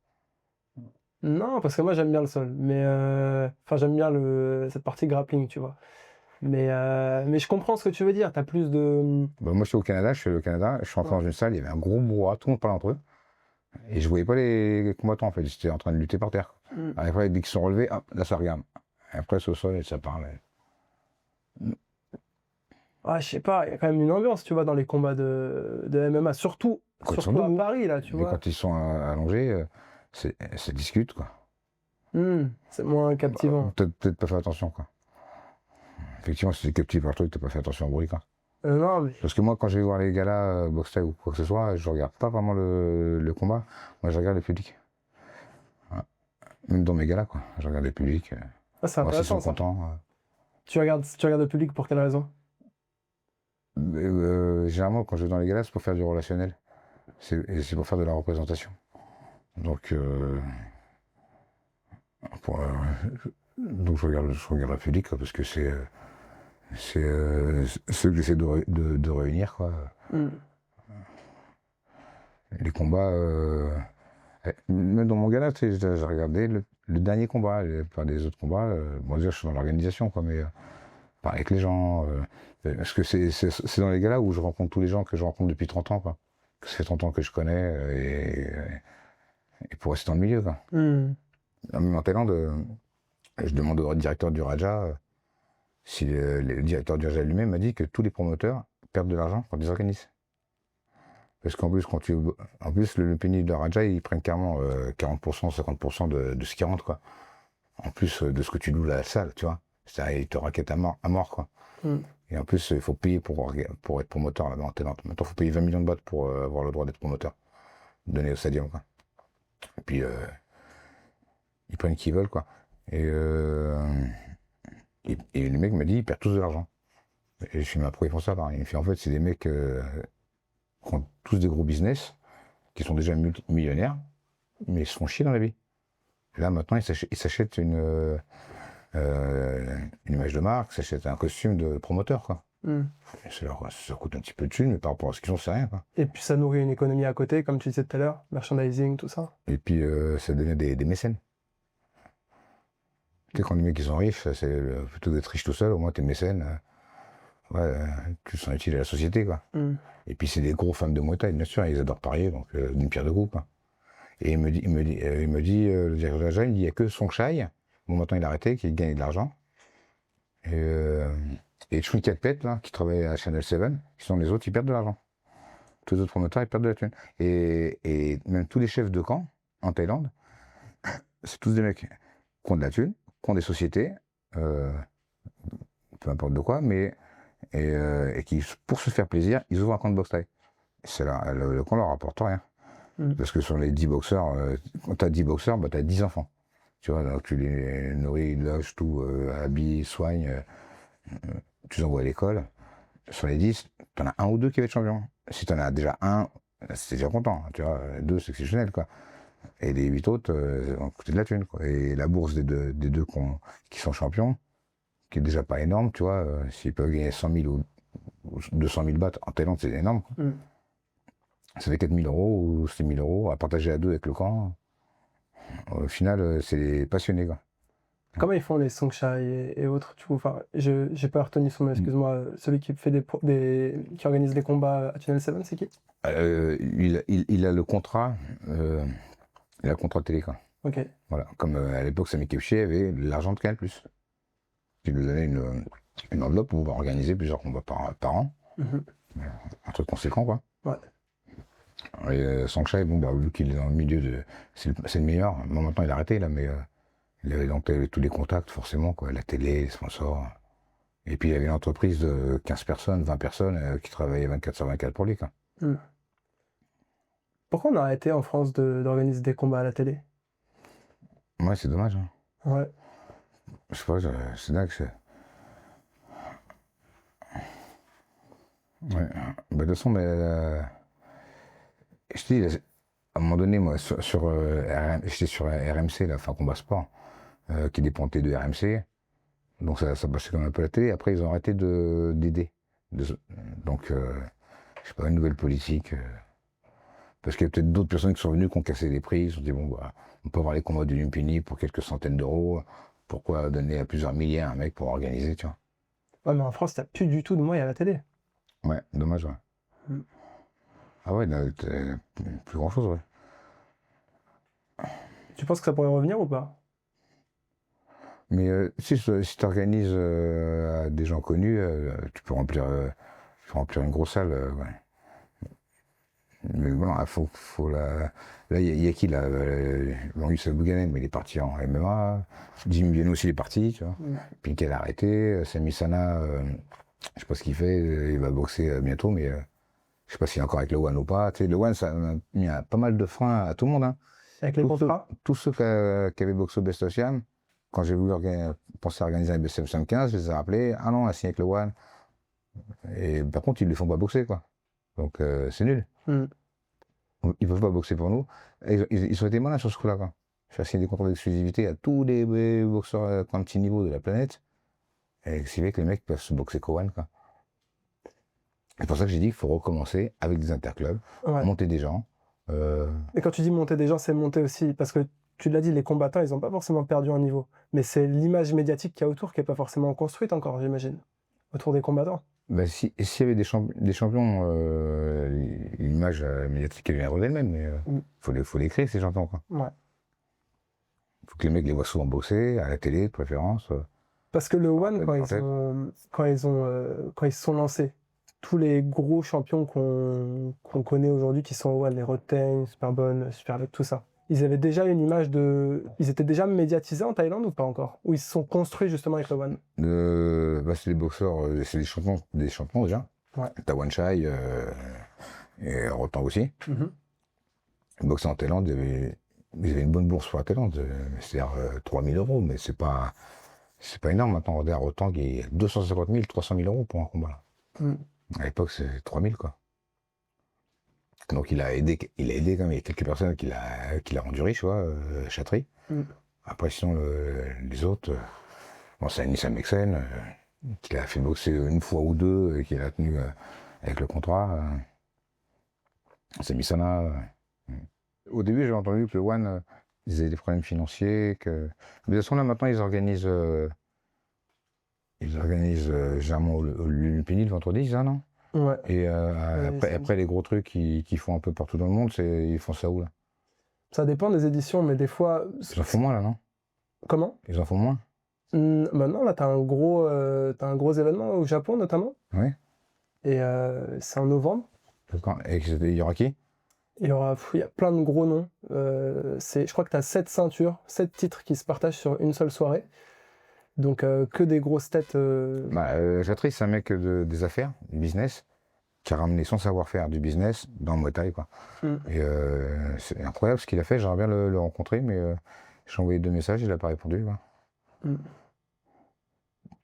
Non, parce que moi j'aime bien le sol. Mais enfin, j'aime bien cette partie grappling, tu vois. Mais je comprends ce que tu veux dire. T'as plus de. Bah, moi, je suis au Canada, je suis allé au Canada, je suis rentré Ouais. dans une salle, il y avait un gros brouhaha, tout le monde parlait entre eux. Et je voyais pas les combattants, en fait, ils étaient en train de lutter par terre. Mm. Après, dès qu'ils sont relevés, hop, là, ça regarde. Et après, c'est au sol et ça parle. Ah, je sais pas, il y a quand même une ambiance, tu vois, dans les combats de MMA. Surtout, Quand ils sont surtout à debout. Paris, là, tu Mais vois. quand ils sont allongés, ça discute, quoi. C'est moins Bah, captivant. peut-être pas faire attention, quoi. Effectivement, si c'est captif par toi, t'as pas fait attention au bruit, quoi. Non, mais. Parce que moi, quand je vais voir les galas, boxe thaï ou quoi que ce soit, je regarde pas vraiment le combat. Moi, je regarde le public. Voilà. Même dans mes galas, quoi. Je regarde le public. Ah, c'est Voir s'ils sont intéressant ça. contents. Tu regardes le public pour quelle raison? Généralement, quand je vais dans les galas, c'est pour faire du relationnel. Et c'est pour faire de la représentation. Donc, pour, euh, donc je regarde le public, quoi, parce que c'est ceux que j'essaie de réunir, quoi. Hmm. Les combats. Même dans mon gala, tu sais, j'ai regardé le dernier combat. Pas des autres combats. Bon, déjà, je suis dans l'organisation, quoi, mais parler avec les gens. Parce que c'est dans les galas où je rencontre tous les gens que je rencontre depuis 30 ans, quoi. Que ça fait 30 ans que je connais, et pour rester dans le milieu, quoi. Hmm. Même en Thaïlande, je demande au directeur du Raja, si le directeur du Raja lui-même m'a dit que tous les promoteurs perdent de l'argent quand ils organisent. Parce qu'en plus, en plus le pénible de Raja, ils prennent carrément 40%, 50% de ce qui rentre, quoi. En plus de ce que tu loues la salle, tu vois. C'est-à-dire, ils te raquettent à mort, quoi. Hmm. Et en plus, il faut payer pour être promoteur là-bas en Thaïlande. Maintenant, il faut payer 20 millions de bahts pour avoir le droit d'être promoteur. Donné au stadium, quoi. Et puis, ils prennent qui ils veulent, quoi. Et le mec m'a dit, ils perdent tous de l'argent. Et je suis mais pourquoi ils font ça? Il me fait, en fait, c'est des mecs qui ont tous des gros business, qui sont déjà millionnaires, mais ils se font chier dans la vie. Et là, maintenant, ils s'achètent une image de marque, ils s'achètent un costume de promoteur, quoi. Hmm. Et ça coûte un petit peu de thunes, mais par rapport à ce qu'ils ont, c'est rien, quoi. Et puis ça nourrit une économie à côté, comme tu disais tout à l'heure, merchandising, tout ça. Et puis, ça devient des mécènes. Tu sais, quand les mecs ils sont riches, c'est plutôt d'être riche tout seul, au moins t'es mécène. Ouais, tu te sens utile à la société, quoi. Hmm. Et puis c'est des gros fans de Muay Thai, bien sûr, ils adorent parier, donc d'une pierre deux coups, quoi. Et le directeur de la il dit, il n'y a que son Chai, bon maintenant il a arrêté, qui gagne de l'argent. Et Chun Kat-Pet, là, qui travaille à Channel 7, qui sont les autres, ils perdent de l'argent. Tous les autres promoteurs, ils perdent de la thune. Et même tous les chefs de camp, en Thaïlande, c'est tous des mecs qui ont de la thune, qui ont des sociétés, peu importe de quoi, et qui, pour se faire plaisir, ils ouvrent un camp de boxe thaï. Le camp leur rapporte rien. Mm. Parce que sur les 10 boxeurs, quand tu as 10 boxeurs, bah, tu as 10 enfants. Tu vois, donc tu les nourris, loges, tout, habilles, soignes, tu les envoies à l'école. Sur les 10, tu en as un ou deux qui va être champion. Si tu en as déjà un, c'est déjà content. Tu vois, deux, c'est exceptionnel, quoi. Et les 8 autres ont coûté de la thune, quoi. Et la bourse des deux qui sont champions, qui est déjà pas énorme, tu vois, s'ils peuvent gagner 100 000 ou 200 000 bahts en Thaïlande, c'est énorme, quoi. Ça fait 4 000 euros ou 6 000 euros à partager à deux avec le camp. Au final, c'est les passionnés, quoi. Comment ils font les Songchai et autres, tu vois, enfin, j'ai pas retenu son nom, excuse-moi, celui qui fait qui organise les combats à Channel 7, c'est qui? Il a le contrat, il a le contrat de télé, quoi. Ok. Voilà. Comme à l'époque, Sami Kepché avait l'argent de Canal+. Il nous donnait une enveloppe pour pouvoir organiser plusieurs combats par an. Un truc conséquent, quoi. Ouais. Et Songchai, bon, bah, vu qu'il est dans le milieu de. C'est le meilleur. Bon, maintenant, il a arrêté, là, mais il avait donc tous les contacts, forcément, quoi. La télé, les sponsors. Et puis, il y avait une entreprise de 15 personnes, 20 personnes qui travaillaient 24/24 pour lui, quoi. Pourquoi on a arrêté en France d'organiser des combats à la télé? Ouais, c'est dommage, hein. Ouais. Je sais pas, c'est dingue. Ouais. Bah, de toute façon, mais. Je te dis, à un moment donné, moi, j'étais sur RMC, là, enfin Combat Sport, qui dépendait de RMC. Donc ça passait comme un peu la télé. Après, ils ont arrêté d'aider. Donc, je sais pas, une nouvelle politique. Parce qu'il y a peut-être d'autres personnes qui sont venues, qui ont cassé les prix. Ils se sont dit, bon, bah, on peut avoir les combats du Lumpini pour quelques centaines d'euros. Pourquoi donner à plusieurs milliers à un mec pour organiser, tu vois? Ouais, mais en France, t'as plus du tout de moyens à la télé. Ouais, dommage, ouais. Ah ouais, plus grand chose, ouais. Tu penses que ça pourrait revenir ou pas? Mais si tu organises à des gens connus, tu peux remplir une grosse salle. Ouais. Mais bon, faut la. Là, il y a qui là Youssef Bouganem, mais il est parti en MMA. Jimmy Bienou aussi, il est parti, tu vois. Puis il a arrêté. Sami Sana, je sais pas ce qu'il fait. Il va boxer bientôt, mais je sais pas s'il est encore avec le One ou pas. Tu sais, le One, ça a mis pas mal de freins à tout le monde, hein. Avec les contrats? Tous ceux qui avaient boxé au Best of Siam, quand j'ai voulu penser à organiser un Best of Siam 15, je les ai rappelés. Ah non, on a signé avec le One. Et par contre, ils ne les font pas boxer, quoi. Donc, c'est nul. Ils ne peuvent pas boxer pour nous. Et ils ont été malins sur ce coup-là, quoi. J'ai signé des contrats d'exclusivité à tous les boxeurs à un petit niveau de la planète. Et c'est vrai que les mecs peuvent se boxer qu'au One, quoi. C'est pour ça que j'ai dit qu'il faut recommencer avec des interclubs, monter des gens. Et quand tu dis monter des gens, c'est monter aussi, parce que tu l'as dit, les combattants, ils n'ont pas forcément perdu un niveau. Mais c'est l'image médiatique qu'il y a autour qui n'est pas forcément construite encore, j'imagine, autour des combattants. Ben, s'il y avait des champions, l'image médiatique, elle viendrait d'elle-même, mais faut les créer, ces champions, quoi. Ouais. Faut que les mecs les voient souvent bosser, à la télé, de préférence. Parce que le One, quand ils se sont lancés, tous les gros champions qu'on connaît aujourd'hui qui sont au One, les Rotten, Superbone, Superlek, tout ça, ils avaient déjà une image ils étaient déjà médiatisés en Thaïlande ou pas encore? Ou ils se sont construits justement avec le One? C'est des boxeurs, c'est des champions déjà. Ouais. T'as Wan Chai et Rotan aussi. Les boxeurs en Thaïlande, ils avaient une bonne bourse pour la Thaïlande, c'est-à-dire 3 000 euros, mais c'est pas énorme maintenant. Regarde, Rotan qui est 250 000, 300 000 euros pour un combat. À l'époque, c'est 3 000, quoi. Donc il a aidé quand même, il y a quelques personnes qui l'a rendu riche, tu vois, Chatri. Après, sinon, les autres, bon, c'est Nissan Mexen, qui l'a fait boxer une fois ou deux, et qui l'a tenu avec le contrat. C'est Misana. Au début, j'ai entendu que le One, ils avaient des problèmes financiers. Mais de toute façon, là, maintenant, ils organisent généralement le Lumpini le vendredi, ça, non? Ouais. Et après, les gros trucs qu'ils font un peu partout dans le monde, ils font ça où, là? Ça dépend des éditions, mais des fois... Ils en font moins, là, non? Comment? Ils en font moins? Bah non, là, t'as un gros événement au Japon, notamment. Oui. Et c'est en novembre. Et il y aura qui? Il y a plein de gros noms. Je crois que tu as 7 ceintures, 7 titres qui se partagent sur une seule soirée. Donc que des grosses têtes. Chatri, c'est un mec des affaires, du business, qui a ramené son savoir-faire du business dans le Muay Thai, quoi. Et c'est incroyable ce qu'il a fait. J'aimerais bien le rencontrer, mais j'ai envoyé 2 messages, il n'a pas répondu, quoi.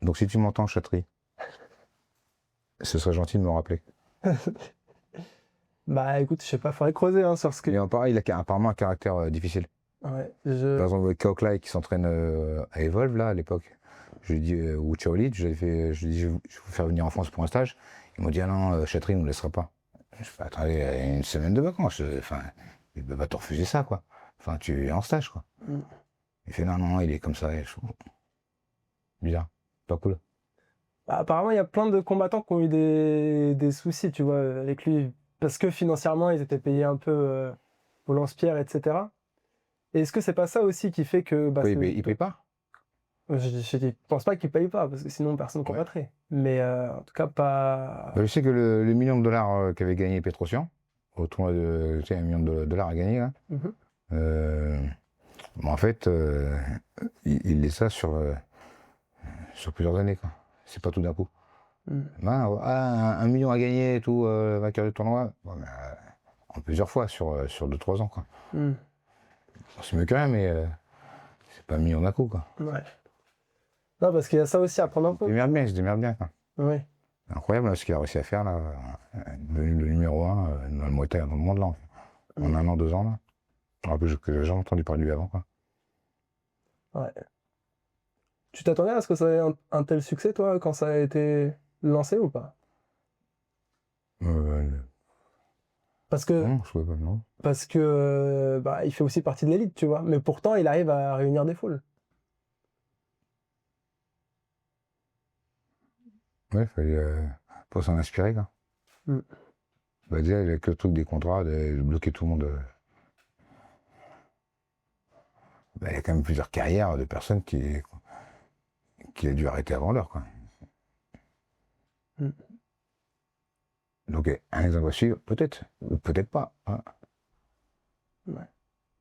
Donc si tu m'entends, Chatri, ce serait gentil de me rappeler. Bah écoute, je sais pas, faudrait creuser hein, sur ce que. Et pareil, il a apparemment un caractère difficile. Ouais, Par exemple, avec Kaoklai qui s'entraîne à Evolve, là, à l'époque, je lui dis, ou Chaolit, je lui dis, je vais vous faire venir en France pour un stage. Ils m'ont dit, ah non, Châtery ne nous laissera pas. Je fais, attendez, il y a une semaine de vacances. Enfin, il peut pas te refuser ça, quoi. Enfin, tu es en stage, quoi. Mm. Il fait, non, non, il est comme ça. Et bizarre, pas cool. Bah, apparemment, il y a plein de combattants qui ont eu des soucis, tu vois, avec lui. Parce que financièrement, ils étaient payés un peu au lance-pierre, etc. Et est-ce que c'est pas ça aussi qui fait que. Bah, Quoi, il paye pas? je pense pas qu'ils payent pas, parce que sinon personne ne Ouais. combattrait. Mais en tout cas, pas. Bah, je sais que le million de dollars qu'avait gagné Petrosian, au tournoi de. Tu sais, 1 million de dollars à gagner, là. Mhm. Bon, en fait, il laisse ça sur plusieurs années, quoi. C'est pas tout d'un coup. Mm. Ben, ah, 1 million à gagner et tout, vainqueur du tournoi. Bon, ben, en plusieurs fois, sur 2-3 ans, quoi. Mm. C'est mieux que rien, mais c'est pas 1 million d'un coup, quoi. Ouais. Non, parce qu'il y a ça aussi à prendre en compte. Il se démerde bien, quoi. Ouais. Incroyable là, ce qu'il a réussi à faire, là. Devenu le numéro 1 dans le Muay Thai dans le monde, là. En 1 an, 2 ans, là. Alors que j'ai jamais entendu parler de lui avant, quoi. Ouais. Tu t'attendais à ce que ça ait un tel succès, toi, quand ça a été lancé ou pas? Euh, Parce que, non, je trouvais pas, non. bah, il fait aussi partie de l'élite, tu vois. Mais pourtant, il arrive à réunir des foules. Ouais, faut s'en inspirer, quoi. Mm. Bah, déjà, il a que le truc des contrats, de bloquer tout le monde. Bah, il y a quand même plusieurs carrières de personnes qui a dû arrêter avant l'heure, quoi. Mm. Donc, un exemple à suivre, peut-être, ou peut-être pas. Hein. Ouais.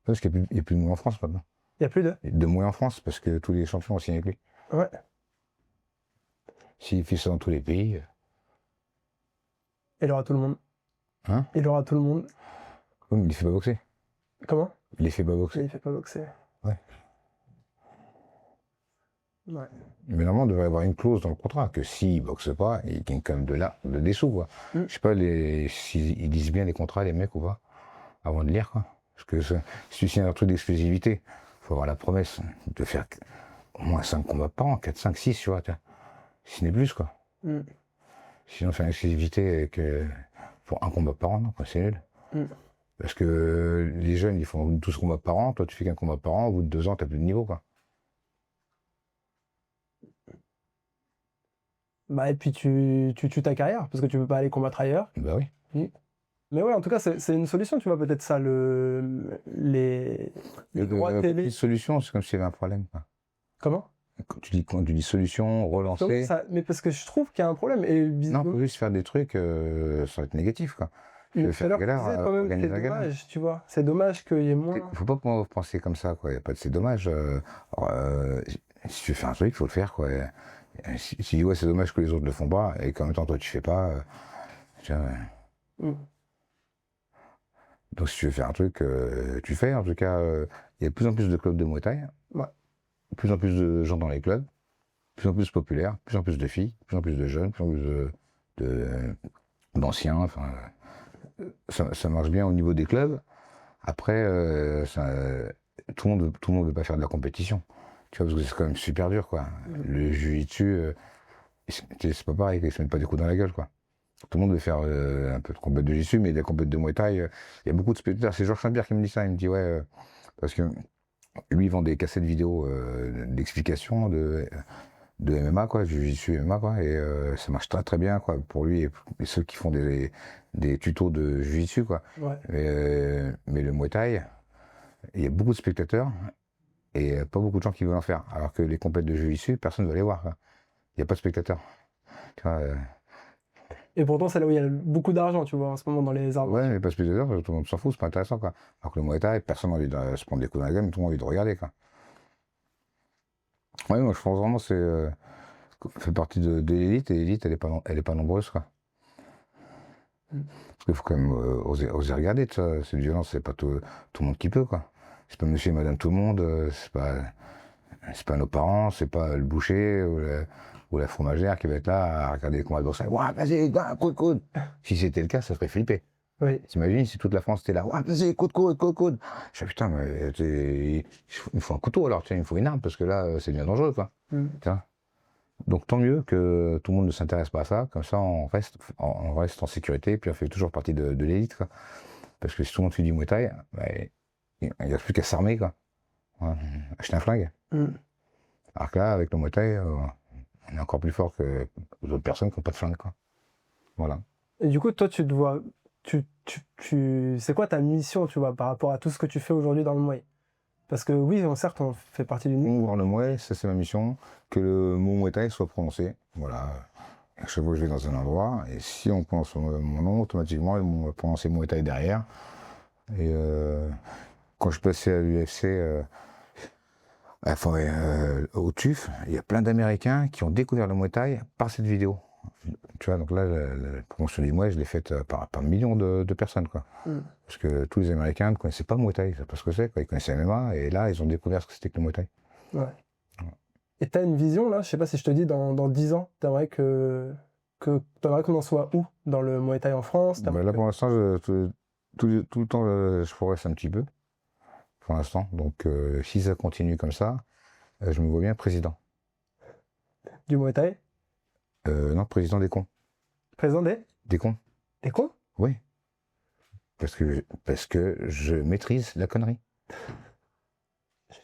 Parce qu'il n'y a plus de mouille en France maintenant. Il y a plus de. De mouille en France, parce que tous les champions ont signé avec lui. Ouais. S'il fait ça dans tous les pays, Il aura tout le monde. hein? Il aura tout le monde. Oui, mais il ne fait pas boxer. Comment? Il les fait pas boxer. Il fait pas boxer. Ouais. Ouais. Mais normalement, il devrait y avoir une clause dans le contrat que s'il ne boxe pas, il gagne quand même des sous, quoi. Mm. Je sais pas s'ils lisent bien les contrats, les mecs, ou pas, avant de lire, quoi. Parce que si tu signes un truc d'exclusivité, il faut avoir la promesse de faire au moins 5 combats par an, 4, 5, 6, tu vois. Si ce n'est plus, quoi. Mm. Sinon, faire une exclusivité pour un combat par an, non, quoi, c'est nul. Mm. Parce que les jeunes, ils font 12 combats par an, toi, tu fais qu'un combat par an, au bout de 2 ans, tu n'as plus de niveau, quoi. Bah, et puis tu tues ta carrière, parce que tu peux pas aller combattre ailleurs. Bah oui. Mais ouais, en tout cas, c'est une solution, tu vois, peut-être ça, les droits Quand tu télé. dis solution, c'est comme s'il y avait un problème, quoi. Comment? Quand tu dis solution, relancer. Mais parce que je trouve qu'il y a un problème. Et Non, il faut juste faire des trucs sans être négatif, quoi. Tu veux faire alors, un gala, quand même, organise c'est un gala. dommage, tu vois. C'est dommage qu'il y ait moins. Faut pas penser comme ça, quoi. Y a pas de c'est dommage. Alors, si tu veux faire un truc, il faut le faire, quoi. Si tu dis, ouais, c'est dommage que les autres le font pas, et qu'en même temps, toi, tu fais pas. Tu vois, Mm. donc, si tu veux faire un truc, tu fais. En tout cas, il y a de plus en plus de clubs de Muay Thai. Ouais. De plus en plus de gens dans les clubs. De plus en plus populaires. De plus en plus de filles. De plus en plus de jeunes. De plus en plus d'anciens. Enfin, ça marche bien au niveau des clubs. Après, tout le monde veut pas faire de la compétition. Tu vois, parce que c'est quand même super dur, quoi. Le jiu-jitsu, c'est pas pareil, ils se mettent pas des coups dans la gueule, quoi. Tout le monde veut faire un peu de combat de jiu-jitsu, mais des combats de Muay Thai, il y a beaucoup de spectateurs. C'est Georges Saint-Pierre qui me dit ça. Il me dit, ouais, parce que lui, il vend des cassettes vidéo d'explications de MMA, quoi, jiu-jitsu MMA, quoi, et ça marche très très bien, quoi, pour lui et ceux qui font des tutos de jiu-jitsu, quoi. Ouais. Mais le Muay Thai, il y a beaucoup de spectateurs et pas beaucoup de gens qui veulent en faire. Alors que les compètes de jiu-jitsu, personne ne veut les voir, quoi. Il n'y a pas de spectateurs. Tu vois, Et pourtant, c'est là où il y a beaucoup d'argent, tu vois, en ce moment, dans les arts. ouais, mais pas de spectateurs, tout le monde s'en fout, c'est pas intéressant, quoi. Alors que le Muay Thai, personne n'a envie de se prendre des coups dans la gueule, mais tout le monde a envie de regarder, quoi. Ouais, moi je pense vraiment que ça fait partie de l'élite, et l'élite, elle est pas nombreuse, quoi. Parce qu'il faut quand même oser regarder, tu vois. Cette violence, c'est pas tout le monde qui peut, quoi. C'est pas monsieur et madame tout le monde, c'est pas nos parents, c'est pas le boucher ou la fromagère qui va être là à regarder les combats de boxe. Ouah, vas-y, coude. Si c'était le cas, ça ferait flipper. Oui. T'imagines si toute la France était là, ouais, vas-y, coude. Je fais putain, mais il me faut un couteau alors, tiens, il me faut une arme parce que là, c'est bien dangereux, quoi. Tiens. Donc tant mieux que tout le monde ne s'intéresse pas à ça, comme ça on reste en sécurité, puis on fait toujours partie de l'élite, quoi. Parce que si tout le monde fait du Muay Thai, bah, il n'y a plus qu'à s'armer, quoi. Ouais, acheter un flingue. Alors que là, avec le Muay Thai, on est encore plus fort que d'autres personnes qui n'ont pas de flingue, quoi. Voilà. Et du coup, toi, tu te vois, c'est quoi ta mission, tu vois, par rapport à tout ce que tu fais aujourd'hui dans le Muay? Parce que oui, certes, on fait partie d'une... Promouvoir le Muay, ça c'est ma mission, que le mot Muay Thai soit prononcé. Voilà. À chaque fois que je vais dans un endroit, et si on prononce mon nom, automatiquement, on va prononcer Muay Thai derrière. Et quand je passais à l'UFC, au TUF, il y a plein d'Américains qui ont découvert le Muay Thai par cette vidéo. Tu vois, donc là, la promotion du Muay, je l'ai faite par millions de personnes, quoi. Parce que tous les Américains ne connaissaient pas le Muay Thai, ils ne savaient pas ce que c'est, quoi. Ils connaissaient MMA, et là, ils ont découvert ce que c'était que le Muay Thai. Ouais. Et tu as une vision, là, je sais pas si je te dis, dans 10 ans, t'aimerais qu'on en soit où dans le Muay Thai en France? Là, pour l'instant, tout le temps, je progresse un petit peu, pour l'instant. Donc, si ça continue comme ça, je me vois bien président. Du Muay Thai? Non, président des cons. Président Des cons? Des cons? Oui. Parce que je maîtrise la connerie.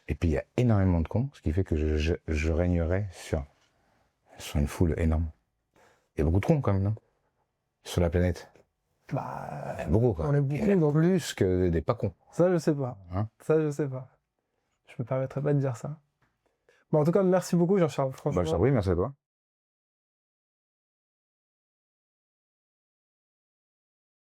Et puis, il y a énormément de cons, ce qui fait que je régnerai sur une foule énorme. Il y a beaucoup de cons, quand même, non? Sur la planète. Bah, Il y en a beaucoup, quoi. on est beaucoup, Il y en a donc... plus que des pas cons. Ça, je sais pas. Hein? Ça, je sais pas. Je me permettrai pas de dire ça. Bon, en tout cas, merci beaucoup, Jean-Charles, franchement. Bah, je t'en prie, merci à toi.